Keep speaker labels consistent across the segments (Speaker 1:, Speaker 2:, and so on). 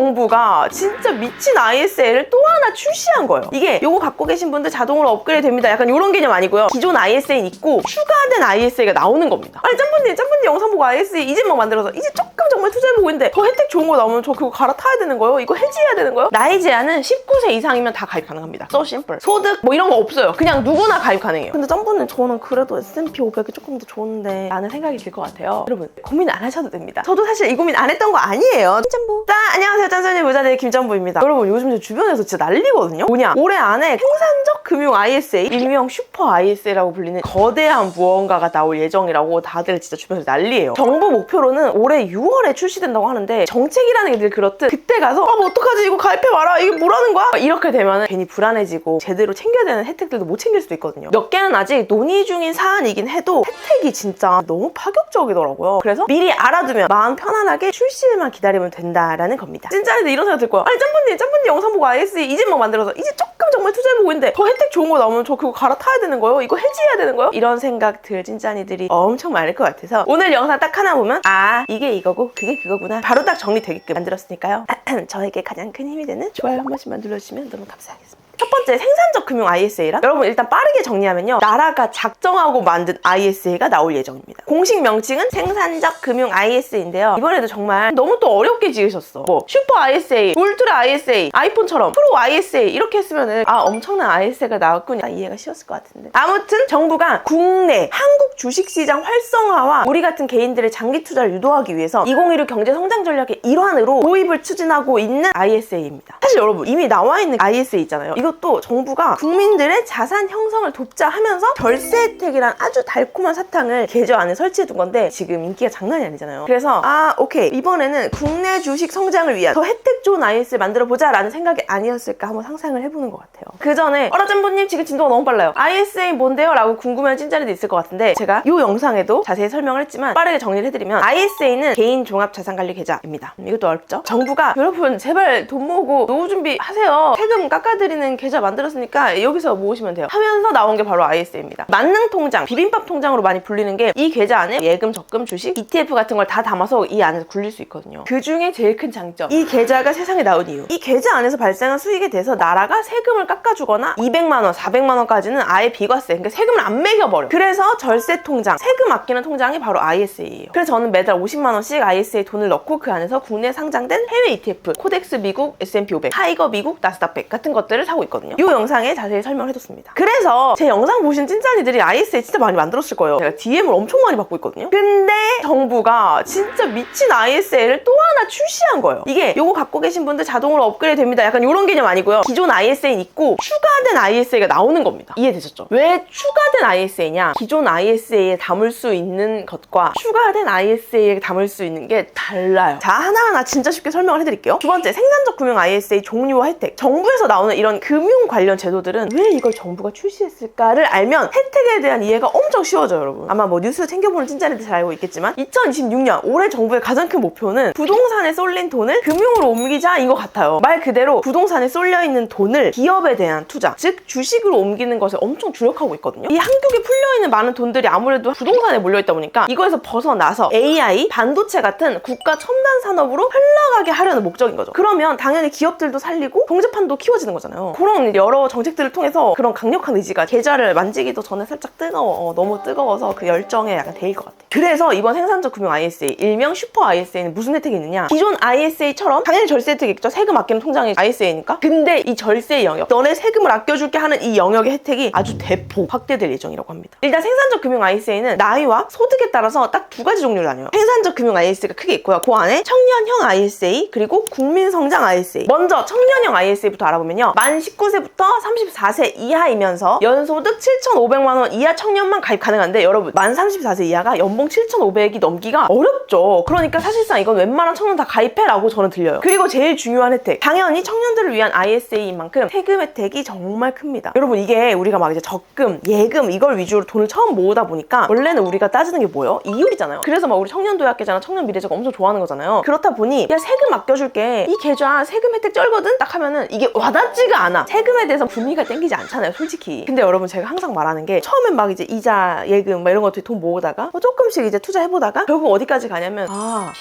Speaker 1: 정부가 진짜 미친 ISA를 또 하나 출시한 거예요. 이게 요거 갖고 계신 분들 자동으로 업그레이드 됩니다. 약간 이런 개념 아니고요. 기존 ISA는 있고 추가된 ISA가 나오는 겁니다. 아니 짬뽕님 영상 보고 ISA 이제 막 만들어서 이제 조금 정말 투자해보고 있는데 더 혜택 좋은 거 나오면 저 그거 갈아타야 되는 거예요? 이거 해지해야 되는 거예요? 나이 제한은 19세 이상이면 다 가입 가능합니다. So simple. 소득 뭐 이런 거 없어요. 그냥 누구나 가입 가능해요. 근데 짬뽕님 저는 그래도 S&P 500이 조금 더 좋은데 라는 생각이 들 것 같아요. 여러분 고민 안 하셔도 됩니다. 저도 사실 이 고민 안 했던 거 아니에요. 짬뽕. 자, 안녕하세요. 짠순이 부자들의 김짬뽕입니다. 여러분 요즘 제 주변에서 진짜 난리거든요. 뭐냐? 올해 안에 생산적 금융 ISA, 일명 슈퍼 ISA라고 불리는 거대한 무언가가 나올 예정이라고 다들 진짜 주변에서 난리예요. 정부 목표로는 올해 6월에 출시된다고 하는데 정책이라는 게 늘 그렇듯 그때 가서 뭐 어떡하지 이거 가입해봐라 이게 뭐라는 거야? 이렇게 되면 괜히 불안해지고 제대로 챙겨야 되는 혜택들도 못 챙길 수도 있거든요. 몇 개는 아직 논의 중인 사안이긴 해도 혜택이 진짜 너무 파격적이더라고요. 그래서 미리 알아두면 마음 편안하게 출시일만 기다리면 된다라는 겁니다. 찐짜리들 이런 생각 들 거야. 아니 짬뽕님 영상 보고 ISA 이제 막 만들어서 이제 조금 정말 투자해보고 있는데 더 혜택 좋은 거 나오면 저 그거 갈아타야 되는 거예요? 이거 해지해야 되는 거예요? 이런 생각 들 찐짜니들이 엄청 많을 것 같아서 오늘 영상 딱 하나 보면 아 이게 이거고 그게 그거구나 바로 딱 정리되게끔 만들었으니까요. 저에게 가장 큰 힘이 되는 좋아요 한 번씩만 눌러주시면 너무 감사하겠습니다. 첫 번째 생산적 금융 ISA란 여러분 일단 빠르게 정리하면요. 나라가 작정하고 만든 ISA가 나올 예정입니다. 공식 명칭은 생산적 금융 ISA인데요. 이번에도 정말 너무 또 어렵게 지으셨어. 뭐 슈퍼 ISA, 울트라 ISA, 아이폰처럼 프로 ISA 이렇게 했으면은 아 엄청난 ISA가 나왔군요. 이해가 쉬웠을 것 같은데. 아무튼 정부가 국내 한국 주식시장 활성화와 우리 같은 개인들의 장기 투자를 유도하기 위해서 2016 경제 성장 전략의 일환으로 도입을 추진하고 있는 ISA입니다. 사실 여러분 이미 나와 있는 ISA 있잖아요. 이것도 정부가 국민들의 자산 형성을 돕자 하면서 절세 혜택이란 아주 달콤한 사탕을 계좌 안에 설치해 둔 건데 지금 인기가 장난이 아니잖아요. 그래서 아 오케이 이번에는 국내 주식 성장을 위한 더 혜택 좋은 IS를 만들어보자 라는 생각이 아니었을까 한번 상상을 해보는 것 같아요. 그 전에 어라짬보님 지금 진도가 너무 빨라요. ISA 뭔데요? 라고 궁금해하는 찐짜리도 있을 것 같은데 제가 이 영상에도 자세히 설명을 했지만 빠르게 정리를 해드리면 ISA는 개인 종합자산관리 계좌입니다. 이것도 어렵죠? 정부가 여러분 제발 돈 모으고 노후 준비하세요. 세금 깎아드리는 계좌 만들었으니까 여기서 모으시면 돼요 하면서 나온 게 바로 ISA입니다. 만능 통장, 비빔밥 통장으로 많이 불리는 게 이 계좌 안에 예금, 적금, 주식, ETF 같은 걸 다 담아서 이 안에서 굴릴 수 있거든요. 그 중에 제일 큰 장점 이 계좌가 세상에 나온 이유 이 계좌 안에서 발생한 수익에 대해서 나라가 세금을 깎아주거나 200만 원, 400만 원까지는 아예 비과세 그러니까 세금을 안 매겨버려. 그래서 절세 통장, 세금 아끼는 통장이 바로 ISA예요. 그래서 저는 매달 50만 원씩 ISA에 돈을 넣고 그 안에서 국내 상장된 해외 ETF, 코덱스 미국, S&P 500, 타이거 미국, 나스닥 100 같은 것들을 사고 있거든요. 이 영상에 자세히 설명을 해뒀습니다. 그래서 제 영상 보신 찐짜리들이 ISA 진짜 많이 만들었을 거예요. 제가 DM을 엄청 많이 받고 있거든요. 근데 정부가 진짜 미친 ISA를 또 하나 출시한 거예요. 이게 요거 갖고 계신 분들 자동으로 업그레이드 됩니다. 약간 이런 개념 아니고요. 기존 ISA는 있고 추가된 ISA가 나오는 겁니다. 이해되셨죠? 왜 추가된 ISA냐? 기존 ISA에 담을 수 있는 것과 추가된 ISA에 담을 수 있는 게 달라요. 자, 하나하나 진짜 쉽게 설명을 해드릴게요. 두 번째, 생산적 금융 ISA 종류와 혜택. 정부에서 나오는 이런 금융 관련 제도들은 왜 이걸 정부가 출시했을까를 알면 혜택에 대한 이해가 엄청 쉬워져요, 여러분. 아마 뭐 뉴스 챙겨보는 찐짜리들 잘 알고 있겠지만 2026년 올해 정부의 가장 큰 목표는 부동산에 쏠린 돈을 금융으로 옮기자인 것 같아요. 말 그대로 부동산에 쏠려있는 돈을 기업에 대한 투자, 즉 주식으로 옮기는 것에 엄청 주력하고 있거든요. 이 한국에 풀려있는 많은 돈들이 아무래도 부동산에 몰려있다 보니까 이거에서 벗어나서 AI, 반도체 같은 국가 첨단 산업으로 흘러가게 하려는 목적인 거죠. 그러면 당연히 기업들도 살리고 경제판도 키워지는 거잖아요. 그런 여러 정책들을 통해서 그런 강력한 의지가 계좌를 만지기도 전에 살짝 뜨거워. 너무 뜨거워서 그 열정에 약간 데일 것 같아요. 그래서 이번 생산적 금융 ISA, 일명 슈퍼 ISA는 무슨 혜택이 있느냐? 기존 ISA처럼 당연히 절세 혜택이 있죠. 세금 아끼는 통장이 ISA니까. 근데 이 절세 영역, 너네 세금을 아껴줄게 하는 이 영역의 혜택이 아주 대폭 확대될 예정이라고 합니다. 일단 생산적 금융 ISA는 나이와 소득에 따라서 딱 두 가지 종류로 나뉘어요. 생산적 금융 ISA가 크게 있고요. 그 안에 청년형 ISA 그리고 국민성장 ISA. 먼저 청년형 ISA부터 알아보면요. 만 19세부터 34세 이하이면서 연소득 7,500만 원 이하 청년만 가입 가능한데 여러분 만 34세 이하가 연봉 7,500이 넘기가 어렵죠. 그러니까 사실상 이건 웬만한 청년 다 가입해라고 저는 들려요. 그리고 제일 중요한 혜택, 당연히 청년들을 위한 ISA인 만큼 세금 혜택이 정말 큽니다. 여러분 이게 우리가 막 이제 적금, 예금 이걸 위주로 돈을 처음 모으다 보니까 원래는 우리가 따지는 게 뭐예요? 이율이잖아요. 그래서 막 우리 청년도약계좌나 청년미래재가 엄청 좋아하는 거잖아요. 그렇다 보니 야 세금 아껴줄게, 이 계좌 세금 혜택 쩔거든? 딱 하면은 이게 와닿지가 않아. 거나 세금에 대해서 구미가 땡기지 않잖아요, 솔직히. 근데 여러분 제가 항상 말하는 게 처음엔 막 이제 이자, 예금 막 이런 것들 돈 모으다가 조금씩 이제 투자해보다가 결국 어디까지 가냐면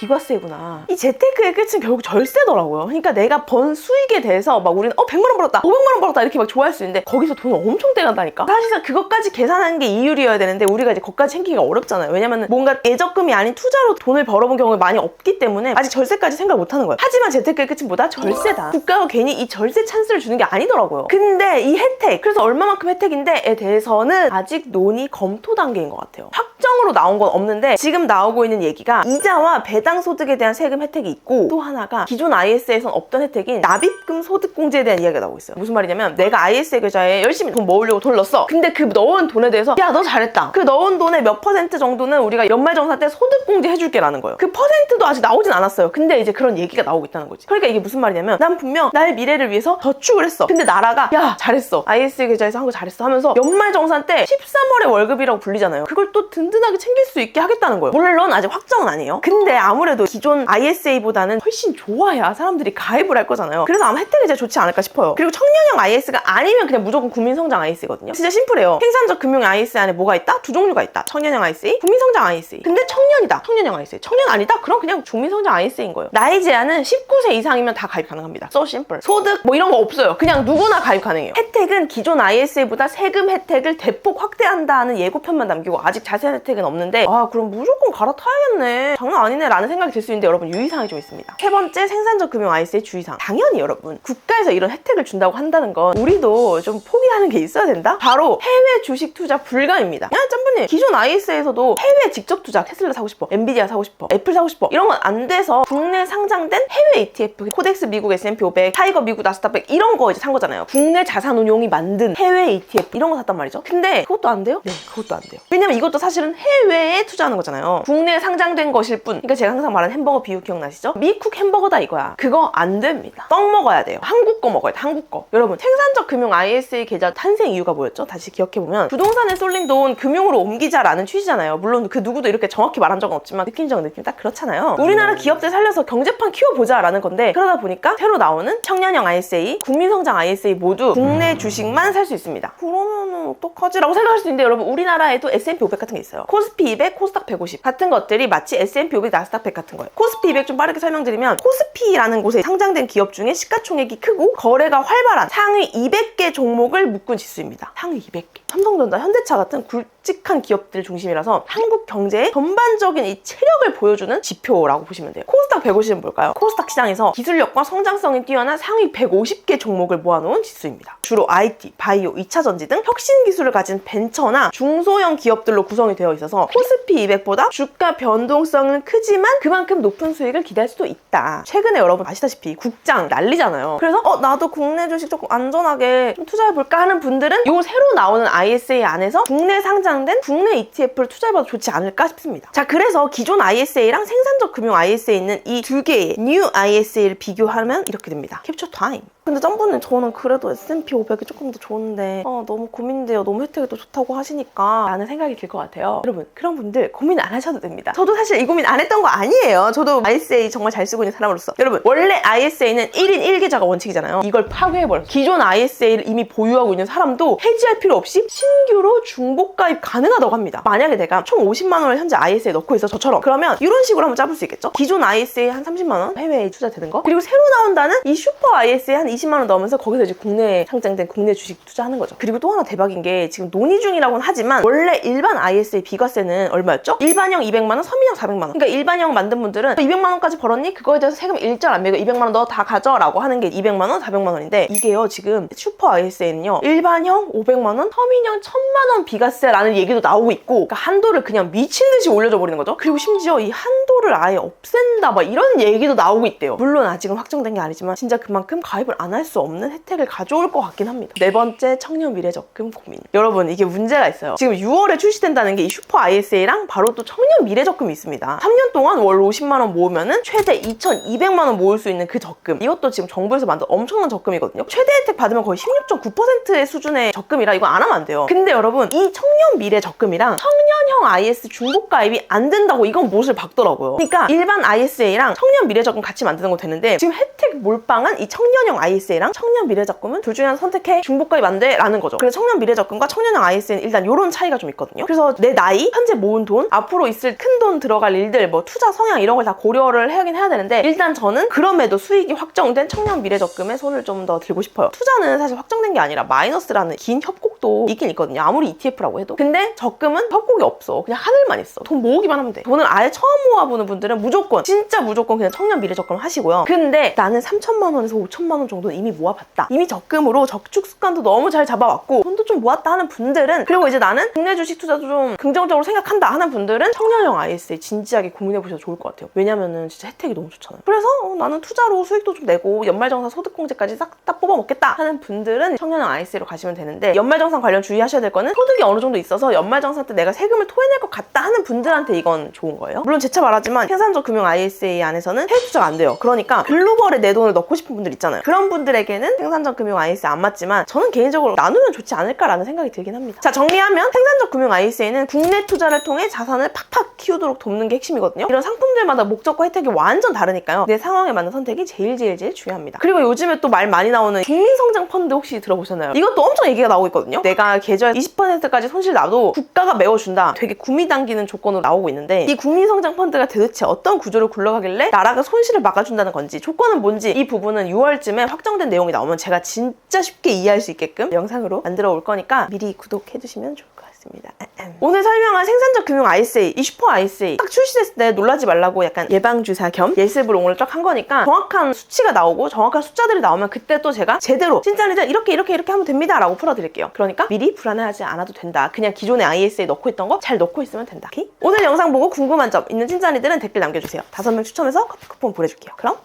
Speaker 1: 비과세구나. 이 재테크의 끝은 결국 절세더라고요. 그러니까 내가 번 수익에 대해서 막 우리는 100만 원 벌었다, 500만 원 벌었다 이렇게 막 좋아할 수 있는데 거기서 돈을 엄청 떼간다니까. 사실상 그것까지 계산하는 게 이율이어야 되는데 우리가 이제 거기까지 챙기기가 어렵잖아요. 왜냐면 뭔가 예적금이 아닌 투자로 돈을 벌어본 경우가 많이 없기 때문에 아직 절세까지 생각 못하는 거예요. 하지만 재테크의 끝은 뭐다? 절세다. 국가가 괜히 이 절세 찬스를 주는 게 아니더라고요. 근데 이 혜택, 그래서 얼마만큼 혜택인데에 대해서는 아직 논의 검토 단계인 것 같아요. 확정으로 나온 건 없는데 지금 나오고 있는 얘기가 이자와 배당 소득에 대한 세금 혜택이 있고 또 하나가 기존 IS에선 없던 혜택인 납입금 소득공제에 대한 이야기가 나오고 있어요. 무슨 말이냐면 내가 ISA 계좌에 열심히 돈 모으려고 돈을 넣었어. 근데 그 넣은 돈에 대해서 야, 너 잘했다. 그 넣은 돈의 몇 퍼센트 정도는 우리가 연말정산 때 소득공제 해줄게 라는 거예요. 그 퍼센트도 아직 나오진 않았어요. 근데 이제 그런 얘기가 나오고 있다는 거지. 그러니까 이게 무슨 말이냐면 난 분명 나의 미래를 위해서 저축을 했어. 근데 나라가 야, 잘했어. ISA 계좌에서 한 거 잘했어 하면서 연말정산 때 13월에 월급이라고 불리잖아요. 그걸 또 든든하게 챙길 수 있게 하겠다는 거예요. 물론 아직 확정은 아니에요. 근데 아무래도 기존 ISA보다는 훨씬 좋아야 사람들이 가입을 할 거잖아요. 그래서 아마 혜택이 제일 좋지 않을까 싶어요. 그리고 청년형 IS가 아니면 그냥 무조건 국민성장 IS거든요. 진짜 심플해요. 생산적 금융 IS 안에 뭐가 있다? 두 종류가 있다. 청년형 ISA, 국민성장 ISA. 근데 청년이다. 청년형 ISA. 청년 아니다? 그럼 그냥 국민성장 ISA인 거예요. 나이 제한은 19세 이상이면 다 가입 가능합니다. So simple. 소득 뭐 이런 거 없어요. 그냥 누구나 가입 가능해요. 혜택은 기존 ISA보다 세금 혜택을 대폭 확대한다는 예고편만 남기고 아직 자세한 혜택은 없는데 그럼 무조건 갈아타야겠네. 장난 아니네 라는 생각이 들 수 있는데 여러분 유의사항이 좀 있습니다. 세 번째, 생산적 금융 ISA 주의사항. 당연히 여러분 국가에서 이런 혜택을 준다고 한다는 건 우리도 좀 포기하는 게 있어야 된다? 바로 해외 주식 투자 불가입니다. 야, 짬분님, 기존 IS에서도 해외 직접 투자, 테슬라 사고 싶어, 엔비디아 사고 싶어, 애플 사고 싶어 이런 건 안 돼서 국내 상장된 해외 ETF, 코덱스 미국 S&P 500, 타이거 미국 나스닥 100 이런 거 이제 산 거잖아요. 국내 자산운용이 만든 해외 ETF 이런 거 샀단 말이죠. 근데 그것도 안 돼요? 네, 그것도 안 돼요. 왜냐면 이것도 사실은 해외에 투자하는 거잖아요. 국내에 상장된 것일 뿐. 그러니까 제가 항상 말하는 햄버거 비유 기억나시죠? 미쿡 햄버거다 이거야. 그거 안 됩니다. 떡 먹어야 돼요. 한국 거 먹어야 돼. 한국 거. 여러분, 생산적 금융 ISA 계좌 탄생 이유가 뭐였죠? 다시 기억해보면 부동산에 쏠린 돈 금융으로 옮기자라는 취지잖아요. 물론 그 누구도 이렇게 정확히 말한 적은 없지만 느낌적 느낌 딱 그렇잖아요. 우리나라 기업들 살려서 경제판 키워보자라는 건데 그러다 보니까 새로 나오는 청년형 ISA, 국민성장 ISA 모두 국내 주식만 살 수 있습니다. 그러면은 어떡하지? 라고 생각할 수 있는데 여러분 우리나라에도 S&P 500 같은 게 있어요. 코스피 200, 코스닥 150 같은 것들이 마치 S&P 500, 나스닥 100 같은 거예요. 코스피 200 좀 빠르게 설명드리면 코스피라는 곳에 상장된 기업 중에 시가총액이 크고 거래가 활발한 상위 200개 종목을 묶은 지수입니다. 상위 200개. 삼성전자, 현대차 같은 굵직한 기업들 중심이라서 한국 경제의 전반적인 이 체력을 보여주는 지표라고 보시면 돼요. 코스닥 150은 뭘까요? 코스닥 시장에서 기술력과 성장성이 뛰어난 상위 150개 종목을 모아놓은 지수입니다. 주로 IT, 바이오, 2차전지 등 혁신 기술을 가진 벤처나 중소형 기업들로 구성이 되어 있어서 코스피 200보다 주가 변동성은 크지만 그만큼 높은 수익을 기대할 수도 있다. 최근에 여러분 아시다시피 국장 난리잖아요. 그래서 나도 국내 주식 조금 안전하게 좀 투자해볼까 하는 분들은 요 새로 나오는 ISA 안에서 국내 상장된 국내 ETF를 투자해봐도 좋지 않을까 싶습니다. 자, 그래서 기존 ISA랑 생산적 금융 ISA에 있는 이 두 개의 New ISA를 비교하면 이렇게 됩니다. 캡처 타임. 근데 짬분님 저는 그래도 S&P 500이 조금 더 좋은데 너무 고민돼요. 너무 혜택이 더 좋다고 하시니까 라는 생각이 들 것 같아요. 여러분 그런 분들 고민 안 하셔도 됩니다. 저도 사실 이 고민 안 했던 거 아니에요. 저도 ISA 정말 잘 쓰고 있는 사람으로서 여러분 원래 ISA는 1인 1계좌가 원칙이잖아요. 이걸 파괴해버려요. 기존 ISA를 이미 보유하고 있는 사람도 해지할 필요 없이 신규로 중복가입 가능하다고 합니다. 만약에 내가 총 50만 원을 현재 ISA에 넣고 있어 저처럼 그러면 이런 식으로 한번 짜볼 수 있겠죠? 기존 ISA에 한 30만 원 해외에 투자되는 거 그리고 새로 나온다는 이 슈퍼 ISA에 한 20만 원 넣으면서 거기서 이제 국내에 상장된 국내 주식 투자하는 거죠. 그리고 또 하나 대박인 게 지금 논의 중이라고는 하지만 원래 일반 ISA 비과세는 얼마였죠? 일반형 200만 원, 서민형 400만 원. 그러니까 일반형 만든 분들은 200만 원까지 벌었니? 그거에 대해서 세금 일절 안 매고 200만 원 너 다 가져 라고 하는 게 200만 원, 400만 원인데 이게요 지금 슈퍼 ISA는요 일반형 500만 원, 서민형 1000만 원 비과세라는 얘기도 나오고 있고 그러니까 한도를 그냥 미친 듯이 올려줘 버리는 거죠. 그리고 심지어 이 한도를 아예 없앤다 막 이런 얘기도 나오고 있대요. 물론 아직은 확정된 게 아니지만 진짜 그만큼 가입을 안 할 수 없는 혜택을 가져올 것 같긴 합니다. 네 번째, 청년 미래적금 고민. 여러분 이게 문제가 있어요. 지금 6월에 출시된다는 게 이 슈퍼 ISA랑 바로 또 청년 미래적금이 있습니다. 3년 동안 월 50만 원 모으면은 최대 2,200만 원 모을 수 있는 그 적금. 이것도 지금 정부에서 만든 엄청난 적금이거든요. 최대 혜택 받으면 거의 16.9%의 수준의 적금이라 이거 안 하면 안 돼요. 근데 여러분 이 청년 미래적금이랑 청년형 IS 중복 가입이 안 된다고 이건 못을 박더라고요. 그러니까 일반 ISA랑 청년 미래적금 같이 만드는 거 되는데 지금 혜택 몰빵한 이 청년형 IS ISA랑 청년 미래적금은 둘 중에 하나 선택해. 중복가입 안 돼? 라는 거죠. 그래서 청년 미래적금과 청년형 ISA는 일단 이런 차이가 좀 있거든요. 그래서 내 나이, 현재 모은 돈, 앞으로 있을 큰 돈 들어갈 일들, 뭐 투자 성향 이런 걸 다 고려를 하긴 해야 되는데 일단 저는 그럼에도 수익이 확정된 청년 미래적금에 손을 좀 더 들고 싶어요. 투자는 사실 확정된 게 아니라 마이너스라는 긴 협곡도 있긴 있거든요. 아무리 ETF라고 해도. 근데 적금은 협곡이 없어. 그냥 하늘만 있어. 돈 모으기만 하면 돼. 돈을 아예 처음 모아보는 분들은 무조건 진짜 무조건 그냥 청년 미래적금 하시고요. 근데 나는 3천만 원에서 5천만 원 정도는 이미 모아봤다. 이미 적금으로 저축 습관도 너무 잘 잡아왔고 돈도 좀 모았다 하는 분들은, 그리고 이제 나는 국내 주식 투자도 좀 긍정적으로 생각한다 하는 분들은 청년형 ISA 진지하게 고민해보셔도 좋을 것 같아요. 왜냐면은 진짜 혜택이 너무 좋잖아요. 그래서 나는 투자로 수익도 좀 내고 연말정산 소득공제까지 싹 다 뽑아먹겠다 하는 분들은 청년형 ISA로 가시면 되는데, 연말정산 관련 주의하셔야 될 거는 소득이 어느 정도 있어서 연말정산 때 내가 세금을 토해낼 것 같다 하는 분들한테 이건 좋은 거예요. 물론 재차 말하지만 생산적 금융 ISA 안에서는 해외 투자가 안 돼요. 그러니까 글로벌에 내 돈을 넣고 싶은 분들 있잖아요. 그런 분들에게는 생산적 금융 ISA 안 맞지만 저는 개인적으로 나누면 좋지 않을까라는 생각이 들긴 합니다. 자, 정리하면 생산적 금융 ISA는 국내 투자를 통해 자산을 팍팍 키우도록 돕는 게 핵심이거든요. 이런 상품들마다 목적과 혜택이 완전 다르니까요. 내 상황에 맞는 선택이 제일 중요합니다. 그리고 요즘에 또 말 많이 나오는 국민성장 펀드 혹시 들어보셨나요? 이것도 엄청 얘기가 나오고 있거든요. 내가 계좌 20%까지 손실 나도 국가가 메워준다. 되게 구미 당기는 조건으로 나오고 있는데, 이 국민성장 펀드가 도대체 어떤 구조를 굴러가길래 나라가 손실을 막아준다는 건지, 조건은 뭔지, 이 부분은 6월쯤에 확정된 내용이 나오면 제가 진짜 쉽게 이해할 수 있게끔 영상으로 만들어 올 거니까 미리 구독해주시면 좋을 것 같습니다. 오늘 설명한 생산적 금융 ISA, 이 슈퍼 ISA 딱 출시됐을 때 놀라지 말라고 약간 예방주사 겸 예습을 오늘 쫙 한 거니까, 정확한 수치가 나오고 정확한 숫자들이 나오면 그때 또 제가 제대로 진짜는 이렇게 하면 됩니다 라고 풀어드릴게요. 그러니까 미리 불안해하지 않아도 된다. 그냥 기존의 ISA에 넣고 있던 거 잘 넣고 있으면 된다. 오케이? 오늘 영상 보고 궁금한 점 있는 찐짜리들은 댓글 남겨주세요. 5명 추첨해서 커피 쿠폰 보내줄게요. 그럼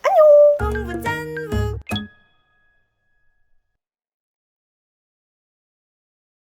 Speaker 1: 안녕!